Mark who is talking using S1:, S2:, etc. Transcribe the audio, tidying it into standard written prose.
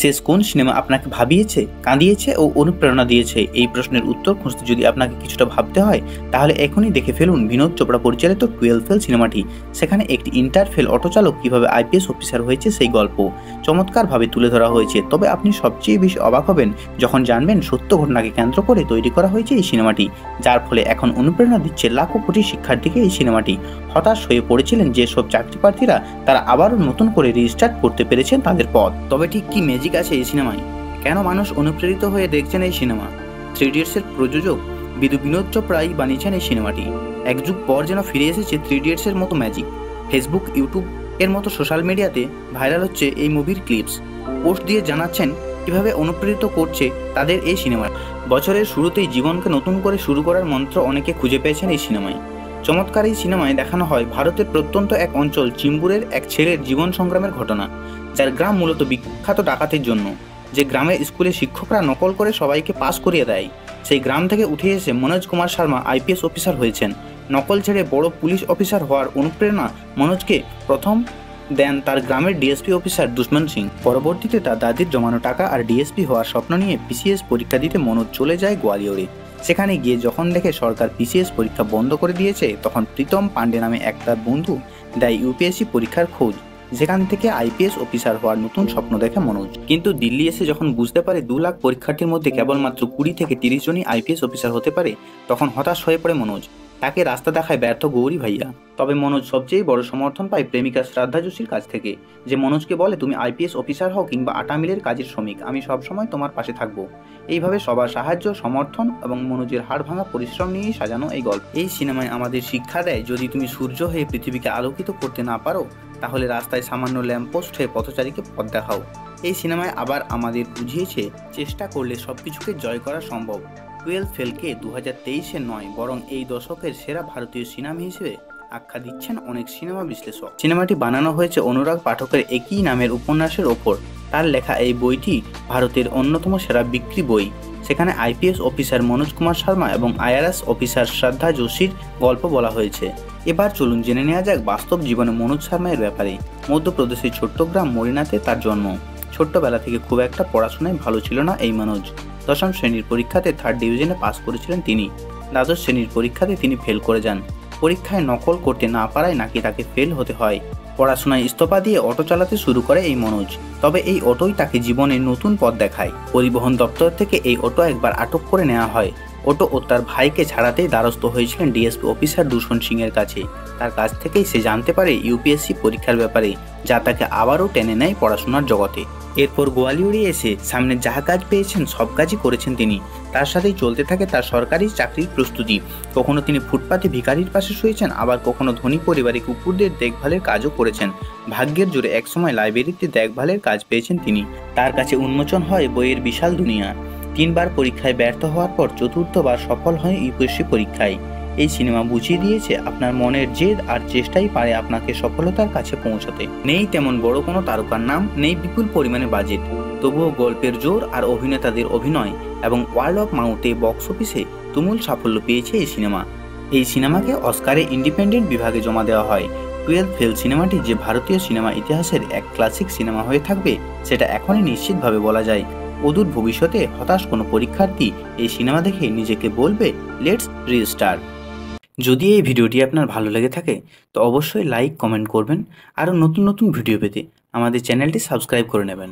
S1: শেষ কোন সিনেমা আপনাকে ভাবিয়েছে, কাঁদিয়েছে ও অনুপ্রেরণা দিয়েছে? এই প্রশ্নের উত্তর খুঁজতে যদি আপনাকে কিছুটা ভাবতে হয়, তাহলে এখনই দেখে ফেলুন বিনোদ চোপড়া পরিচালিত 12 ফেল সিনেমাটি। সেখানে একটি ইন্টারফেল অটোচালক কিভাবে আইপিএস অফিসার হয়েছে সেই গল্প চমৎকারভাবে তুলে ধরা হয়েছে। তবে আপনি সবচেয়ে বেশি অবাক হবেন যখন জানবেন সত্য ঘটনাকে কেন্দ্র করে তৈরি করা হয়েছে এই সিনেমাটি, যার ফলে এখন অনুপ্রেরণা দিচ্ছে লাখো কোটি শিক্ষার্থীকে। এই সিনেমাটি হতাশ হয়ে পড়েছিলেন যেসব চাকরি প্রার্থীরা, তারা আবারও নতুন করে রিস্টার্ট করতে পেরেছেন তাদের পথ। তবে ঠিক কি ম্যাজিক আছে এই সিনেমায়? কেন মানুষ অনুপ্রেরিত হয়ে দেখছেন এই সিনেমা? 3 ইডিয়টসের প্রযোজক বিনোদ চোপড়াই বানিয়েছেন এই সিনেমাটি। এক যুগ পর যেন ফিরে এসেছে 3 ইডিয়টসের মতো ম্যাজিক। ফেসবুক, ইউটিউব এর মতো সোশ্যাল মিডিয়াতে ভাইরাল হচ্ছে এই মুভির ক্লিপস। পোস্ট দিয়ে জানাচ্ছেন কিভাবে অনুপ্রেরিত করছে তাদের এই সিনেমা। বছরের শুরুতেই জীবনকে নতুন করে শুরু করার মন্ত্র অনেকে খুঁজে পেয়েছেন এই সিনেমায়। চমৎকার এই সিনেমায় দেখানো হয় ভারতের প্রত্যন্ত এক অঞ্চল চিম্বুরের এক ছেলের জীবন সংগ্রামের ঘটনা, যার গ্রাম মূলত বিখ্যাত ডাকাতির জন্য। যে গ্রামের স্কুলে শিক্ষকরা নকল করে সবাইকে পাস করিয়ে দেয়, সেই গ্রাম থেকে উঠে এসে মনোজ কুমার শর্মা আইপিএস অফিসার হয়েছেন। নকল ছেড়ে বড় পুলিশ অফিসার হওয়ার অনুপ্রেরণা মনোজকে প্রথম দেন তার গ্রামের ডিএসপি অফিসার দুষ্মন সিং। পরবর্তীতে তার দাদির জমানো টাকা আর ডিএসপি হওয়ার স্বপ্ন নিয়ে পিসিএস পরীক্ষা দিতে মনোজ চলে যায় গোয়ালিয়রে। সেখানে গিয়ে যখন দেখে সরকার পিসিএস পরীক্ষা বন্ধ করে দিয়েছে, তখন প্রীতম পান্ডে নামে এক তার বন্ধু দেয় ইউপিএসসি পরীক্ষার খোঁজ, যেখান থেকে আইপিএস অফিসার হওয়ার নতুন স্বপ্ন দেখে মনোজ। কিন্তু দিল্লি এসে যখন বুঝতে পারে 2 লাখ পরীক্ষার্থীর মধ্যে কেবলমাত্র 20 থেকে 30 জনই আইপিএস অফিসার হতে পারে, তখন হতাশ হয়ে পড়ে মনোজ। তাকে রাস্তা দেখায় ব্যর্থ গৌরী ভাইয়া। তবে মনোজ সবচেয়ে বড় সমর্থন পায় প্রেমিকা শ্রদ্ধা যোশীর কাছ থেকে, যে মনোজকে বলে, তুমি আইপিএস অফিসার হও কিংবা আটা মিলের কাজের শ্রমিক, আমি সবসময় তোমার পাশে থাকবো। এইভাবে সবার সাহায্য, সমর্থন এবং মনোজের হাড় ভাঙা পরিশ্রম নিয়েই সাজানো এই গল্প। এই সিনেমায় আমাদের শিক্ষা দেয়, যদি তুমি সূর্য হয়ে পৃথিবীকে আলোকিত করতে না পারো, তাহলে রাস্তায় সামান্য ল্যাম্পপোস্ট হয়ে পথচারীকে পথ দেখাও। এই সিনেমায় আবার আমাদের বুঝিয়েছে, চেষ্টা করলে সবকিছুকে জয় করা সম্ভব। 12 ফেলকে 2023-এর নয়, বরং এই দশকের সেরা ভারতীয় সিনেমা হিসেবে আখ্যা দিচ্ছেন অনেক সিনেমা বিশ্লেষক। সিনেমাটি বানানো হয়েছে অনুরাগ পাঠকের একই নামের উপন্যাসের ওপর। তার লেখা এই বইটি ভারতের অন্যতম সেরা বিক্রি বই। সেখানে আইপিএস অফিসার মনোজ কুমার শর্মা এবং আইআরএস অফিসার শ্রদ্ধা যোশীর গল্প বলা হয়েছে। এবার চলুন জেনে নেওয়া যাক বাস্তব জীবনে মনোজ শর্মার ব্যাপারে। মধ্যপ্রদেশের ছোট্ট গ্রাম মরিনাতে তার জন্ম। ছোট্টবেলা থেকে খুব একটা পড়াশোনায় ভালো ছিল না এই মনোজ। 10ম শ্রেণীর পরীক্ষাতে 3rd ডিভিশনে পাস করেছিলেন তিনি। দ্বাদশ শ্রেণীর পরীক্ষাতে তিনি ফেল করে যান। পরীক্ষায় নকল করতে না পারায় নাকি তাকে ফেল হতে হয়। পড়াশোনায় ইস্তফা দিয়ে অটো চালাতে শুরু করে এই মনোজ। তবে এই অটোই তাকে জীবনে নতুন পথ দেখায়। পরিবহন দপ্তর থেকে এই অটো একবার আটক করে নেওয়া হয়। অটো ও তার ভাইকে ছাড়াতেই দ্বারস্থ হয়েছিলেন ডিএসপি অফিসার দুষ্মন সিং এর কাছে। তার কাছ থেকেই সে জানতে পারে ইউপিএসসি পরীক্ষার ব্যাপারে, যা তাকে আবারও টেনে নেয় পড়াশোনার জগতে। এরপর গোয়ালিয়রে এসে সামনে যা কাজ পেয়েছেন সব কাজই করেছেন তিনি। তার সাথেই চলতে থাকে তার সরকারি চাকরির প্রস্তুতি। কখনো তিনি ফুটপাতে ভিখারির পাশে শুয়েছেন, আবার কখনো ধনী পরিবারে কুকুরদের দেখভালের কাজও করেছেন। ভাগ্যের জোরে একসময় লাইব্রেরিতে দেখভালের কাজ পেয়েছেন তিনি। তার কাছে উন্মোচন হয় বইয়ের বিশাল দুনিয়া। 3 বার পরীক্ষায় ব্যর্থ হওয়ার পর 4র্থবার সফল হয় ইউপিএসসি পরীক্ষায়। এই সিনেমা বুঝিয়ে দিয়েছে, আপনার মনের জেদ আর চেষ্টাই পারে আপনাকে সফলতার কাছে পৌঁছাতে। নেই তেমন বড় কোনো তারকার নাম, নেই বিপুল পরিমাণে বাজেট, তবুও গল্পের জোর আর অভিনেতাদের অভিনয় এবং ওয়ার্ল্ড অফ মাউথে বক্স অফিসে তুমুল সাফল্য পেয়েছে এই সিনেমা। এই সিনেমাকে অস্কারে ইন্ডিপেন্ডেন্ট বিভাগে জমা দেওয়া হয়। 12 ফেল সিনেমাটি যে ভারতীয় সিনেমা ইতিহাসের এক ক্লাসিক সিনেমা হয়ে থাকবে, সেটা এখনই নিশ্চিতভাবে বলা যায়। অদূর ভবিষ্যতে হতাশ কোনো পরীক্ষার্থী এই সিনেমা দেখে নিজেকে বলবে, লেটস রিস্টার্ট। যদি এই ভিডিওটি আপনার ভালো লেগে থাকে তো অবশ্যই লাইক, কমেন্ট করবেন। আরও নতুন নতুন ভিডিও পেতে আমাদের চ্যানেলটি সাবস্ক্রাইব করে নেবেন।